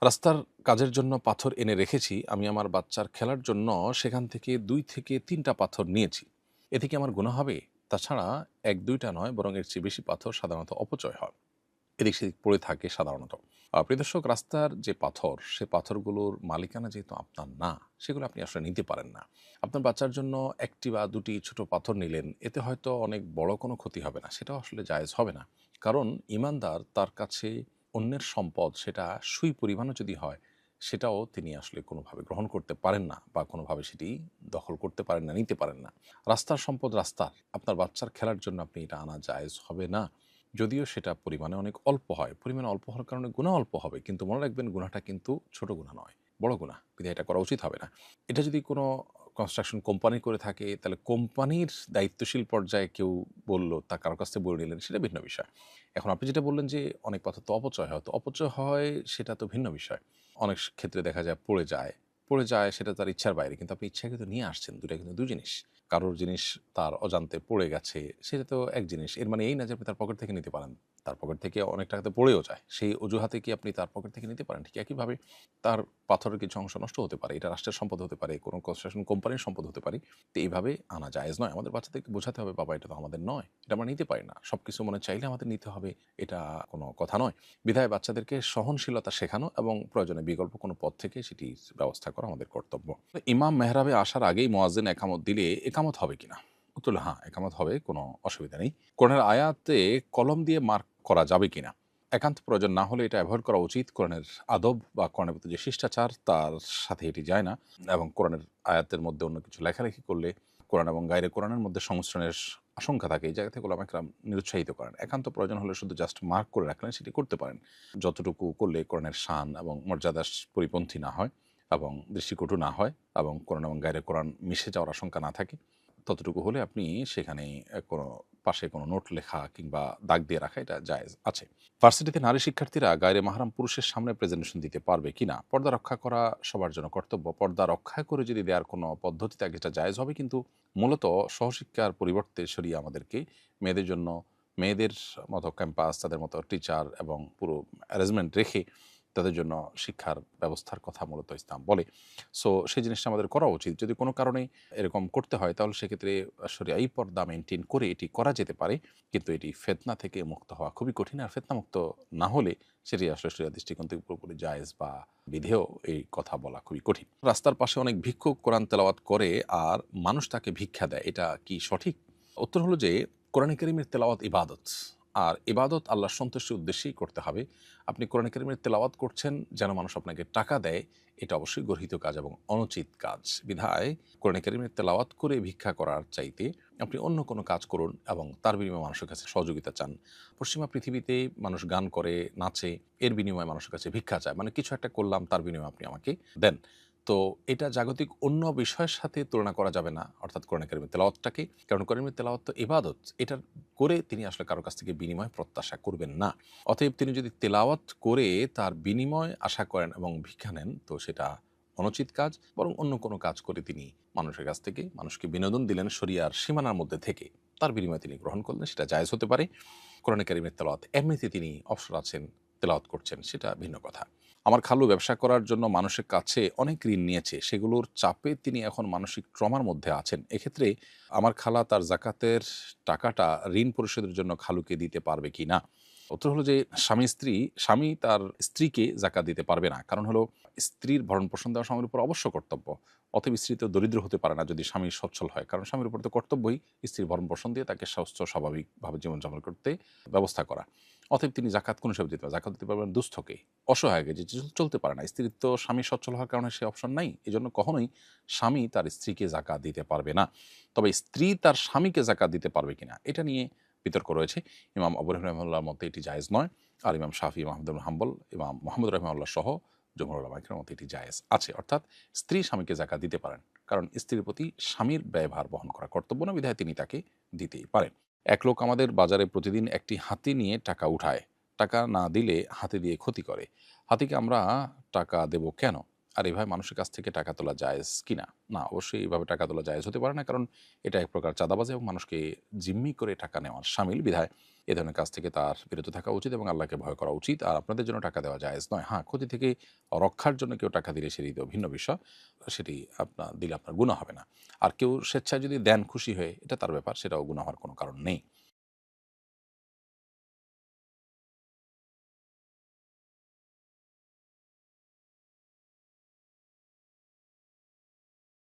রাস্তার কাজের জন্য পাথর এনে রেখেছি। আমি আমার বাচ্চার খেলার জন্য সেখান থেকে ২ থেকে ৩টা পাথর নিয়েছি। এতে কি আমার গুনাহ হবে? তাছাড়া ১-২ টা নয়, বরং এর চেয়ে বেশি পাথর সাধারণত অপচয় হয়। এদিক সেদিক পড়ে থাকে সাধারণত। প্রিয় দর্শক, রাস্তার যে পাথর, সে পাথরগুলোর মালিকানা যেহেতু আপনার না, সেগুলো আপনি আসলে নিতে পারেন না। আপনার বাচ্চার জন্য ১ টি বা ২ টি ছোট পাথর নিলেন, এতে হয়তো অনেক বড় কোনো ক্ষতি হবে না। সেটাও আসলে জায়েজ হবে না। কারণ ঈমানদার তার কাছে অন্যের সম্পদ, সেটা সুই পরিমাণও যদি হয়, সেটাও তিনি আসলে কোনোভাবে গ্রহণ করতে পারেন না বা কোনোভাবে সেটি দখল করতে পারেন না, নিতে পারেন না। রাস্তার সম্পদ রাস্তার। আপনার বাচ্চার খেলার জন্য আপনি এটা আনা জায়েজ হবে না। যদিও সেটা পরিমাণে অনেক অল্প হয়। পরিমাণে অল্প হওয়ার কারণে গুনাহ অল্প হবে। কিন্তু মনে রাখবেন, গুনাহটা কিন্তু ছোট গুনাহ নয়, বড় গুনাহ। বিধায় এটা করা উচিত হবে না। এটা যদি কোনো কনস্ট্রাকশন কোম্পানি করে থাকে, তাহলে কোম্পানির দায়িত্বশীল পর্যায়ে কেউ বলল, তা কারো কাছ থেকে বলে নিলেন, সেটা ভিন্ন বিষয়। এখন আপনি যেটা বললেন যে অনেক পাথর তো অপচয় হয়। তো অপচয় হয়, সেটা তো ভিন্ন বিষয়। অনেক ক্ষেত্রে দেখা যায় পড়ে যায়। পড়ে যায়, সেটা তার ইচ্ছার বাইরে। কিন্তু আপনি ইচ্ছাকৃত নিয়ে আসছেন। ২ টা কিন্তু ২ জিনিস। কারোর জিনিস তার অজান্তে পড়ে গেছে, সেটা তো এক জিনিস। এর মানে এই না যে আপনি তার পকেট থেকে নিতে পারেন। তার পকেট থেকে অনেক টাকা তো পড়েও যায়। সেই অজুহাতে কি আপনি তার পকেট থেকে নিতে পারেন? ঠিক একইভাবে তার পাথরের কিছু অংশ নষ্ট হতে পারে। এটা রাষ্ট্রের সম্পদ হতে পারে, কোনো কনস্ট্রাকশন কোম্পানির সম্পদ হতে পারে। তো এইভাবে আনা জায়েজ নয়। আমাদের বাচ্চাদেরকে বোঝাতে হবে, বাবা এটা তো আমাদের নয়। এটা আমরা নিতে পারি না। সবকিছু মনে চাইলে আমাদের নিতে হবে, এটা কোনো কথা নয়। বিধায় বাচ্চাদেরকে সহনশীলতা শেখানো এবং প্রয়োজনে বিকল্প কোনো পথ থেকে সেটির ব্যবস্থা করা আমাদের কর্তব্য। ইমাম মেহরাবে আসার আগেই মুয়াজ্জিন একামত দিলে একামত হবে কিনা? উত্তর হলো হ্যাঁ, একামত হবে, কোনো অসুবিধা নেই। কোরআনের আয়াতে কলম দিয়ে মার্ক করা যাবে কিনা? একান্ত প্রয়োজন না হলে এটা এভয়েড করা উচিত। কোরআনের আদব বা কোরআনের প্রতি যে শিষ্টাচার, তার সাথে এটি যায় না। এবং কোরআনের আয়াতের মধ্যে অন্য কিছু লেখালেখি করলে কোরআন এবং গায়রে কোরআনের মধ্যে সংমিশ্রণের আশঙ্কা থাকে। এই জায়গা থেকে ওলামা কেরাম নিরুৎসাহিত করেন। একান্ত প্রয়োজন হলে শুধু জাস্ট মার্ক করে রাখলেন, সেটি করতে পারেন। যতটুকু করলে কোরআনের শান এবং মর্যাদার পরিপন্থী না হয় এবং দৃষ্টিকটু না হয় এবং কোরআন এবং গায়রে কোরআন মিশে যাওয়ার আশঙ্কা না থাকে, ততটুকু হলে আপনি সেখানে কোনো পাশে কোনো নোট লেখা কিংবা দাগ দিয়ে রাখা, এটা জায়েজ আছে। ভার্সিটিতে নারী শিক্ষার্থীরা গায়রে মাহরাম পুরুষের সামনে প্রেজেন্টেশন দিতে পারবে কিনা? পর্দা রক্ষা করা সবার জন্য কর্তব্য। পর্দা রক্ষা করে যদি দেওয়ার কোনো পদ্ধতি থাকে, এটা জায়েজ হবে। কিন্তু মূলত সহশিক্ষার পরিবর্তে শরিয়া আমাদেরকে মেয়েদের জন্য, মেয়েদের মতো ক্যাম্পাস, তাদের মতো টিচার এবং পুরো অ্যারেঞ্জমেন্ট রেখে তাদের জন্য শিক্ষার ব্যবস্থার কথা মূলত ইসলাম বলে। সো সেই জিনিসটা আমাদের করা উচিত। যদি কোনো কারণে এরকম করতে হয়, তাহলে সেক্ষেত্রে শরিয়াই পর্দা মেইনটেইন করে এটি করা যেতে পারে। কিন্তু এটি ফিতনা থেকে মুক্ত হওয়া খুবই কঠিন। আর ফিতনা মুক্ত না হলে সেটি আসলে শরিয়া দৃষ্টিকোণ থেকে পুরোপুরি জায়েজ বা বিধেয়, এই কথা বলা খুবই কঠিন। রাস্তার পাশে অনেক ভিক্ষুক কোরআন তেলাওয়াত করে আর মানুষ তাকে ভিক্ষা দেয়, এটা কি সঠিক? উত্তর হলো যে, কোরআনে কারীমের তেলাওয়াত ইবাদত। আর ইবাদত আল্লাহর সন্তুষ্টির উদ্দেশ্যেই করতে হবে। আপনি কোরআনে কারীমের তেলাওয়াত করছেন যেন মানুষ আপনাকে টাকা দেয়, এটা অবশ্যই গর্হিত কাজ এবং অনুচিত কাজ। বিধায় কোরআনে কারীমের তেলাওয়াত করে ভিক্ষা করার চাইতে আপনি অন্য কোনো কাজ করুন এবং তার বিনিময়ে মানুষের কাছে সহযোগিতা চান। পশ্চিমা পৃথিবীতে মানুষ গান করে, নাচে, এর বিনিময়ে মানুষের কাছে ভিক্ষা চায়। মানে কিছু একটা করলাম, তার বিনিময়ে আপনি আমাকে দেন। তো এটা জাগতিক অন্য বিষয়ের সাথে তুলনা করা যাবে না, অর্থাৎ কোরআনে কারীমের তেলাওয়াতটাকে। কারণ কারীমের তেলাওয়াত তো ইবাদত। এটার করে তিনি আসলে কারো কাছ থেকে বিনিময় প্রত্যাশা করবেন না। অতএব তিনি যদি তেলাওয়াত করে তার বিনিময় আশা করেন এবং ভিক্ষা নেন, তো সেটা অনুচিত কাজ। বরং অন্য কোনো কাজ করে তিনি মানুষের কাছ থেকে মানুষকে বিনোদন দিলেন শরিয়ার সীমানার মধ্যে থেকে, তার বিনিময়ে তিনি গ্রহণ করলেন, সেটা জায়েজ হতে পারে। কোরআনে কারীমের তেলাওয়াত এমনিতে তিনি অবসর আছেন, তেলাওয়াত করছেন, সেটা ভিন্ন কথা। আমার খালু ব্যবসা করার জন্য মানুষের কাছে অনেক ঋণ নিয়েছে। সেগুলোর চাপে তিনি এখন মানসিক ট্রমার মধ্যে আছেন। এক্ষেত্রে আমার খালা তার যাকাতের টাকাটা ঋণ পরিশোধের জন্য খালুকে দিতে পারবে কিনা? উত্তর হলো যে, স্বামী তার স্ত্রীকে যাকাত দিতে পারবে না। কারণ হলো, স্ত্রীর ভরণ-পোষণ দেওয়া স্বামীর উপর অবশ্য কর্তব্য। অতএব স্ত্রী তো দরিদ্র হতে পারে না যদি স্বামী সচ্ছল হয়। কারণ স্বামীর উপর তো কর্তব্যই স্ত্রীর ভরণ-পোষণ দিয়ে তাকে সুস্থ স্বাভাবিকভাবে জীবনযাপন করতে ব্যবস্থা করা। অতএব তিনি জাকাত কোন হিসাবে দিতে পারবেন? জাকাত দিতে পারবেন দুস্থকে, অসহায়কে, যে চলতে পারে না। স্ত্রীর তো স্বামী সচ্ছল হওয়ার কারণে সে অপশন নাই। এজন্য কখনোই স্বামী তার স্ত্রীকে জাকাত দিতে পারবে না। তবে স্ত্রী তার স্বামীকে জাকাত দিতে পারবে কিনা, এটা নিয়ে বিতর্ক রয়েছে। ইমাম আবু হানিফা রাহিমাহুল্লাহর মতে এটি জায়েজ নয়। আর ইমাম শাফি, ইমাম আহমদ ইবনে হাম্বল, ইমাম মুহাম্মদ রাহিমাহুল্লাহ সহ জমহুর উলামা কিরামের মতে এটি জায়েজ আছে। অর্থাৎ স্ত্রী স্বামীকে জাকাত দিতে পারেন। কারণ স্ত্রীর প্রতি স্বামীর ব্যয়ভার বহন করা কর্তব্য না, বিধায় তিনি তাকে দিতেই পারেন। এক লোক আমাদের বাজারে প্রতিদিন একটি হাতি নিয়ে টাকা উঠায়। টাকা না দিলে হাতি দিয়ে ক্ষতি করে। হাতিকে আমরা টাকা দেব কেন? আর এভাবে মানুষের কাছ থেকে টাকা তোলা জায়েজ কিনা? না, অবশ্যই এভাবে টাকা তোলা জায়েজ হতে পারে না, কারণ এটা এক প্রকার চাঁদাবাজি এবং মানুষকে জিম্মি করে টাকা নেওয়ার শামিল। বিধায় এ ধরনের কাজ থেকে তার বিরত থাকা উচিত এবং আল্লাহকে ভয় করা উচিত। আর আপনাদের জন্য টাকা দেওয়া জায়েজ নয়। হ্যাঁ, ক্ষতি থেকে রক্ষার জন্য কেউ টাকা দিলে সেটি তো ভিন্ন বিষয়। সেটি দিলে আপনার গুনাহ হবে না। আর কেউ স্বেচ্ছায় যদি দেন খুশি হয়ে, এটা তার ব্যাপার, সেটাও গুনাহ হওয়ার কোনো কারণ নেই।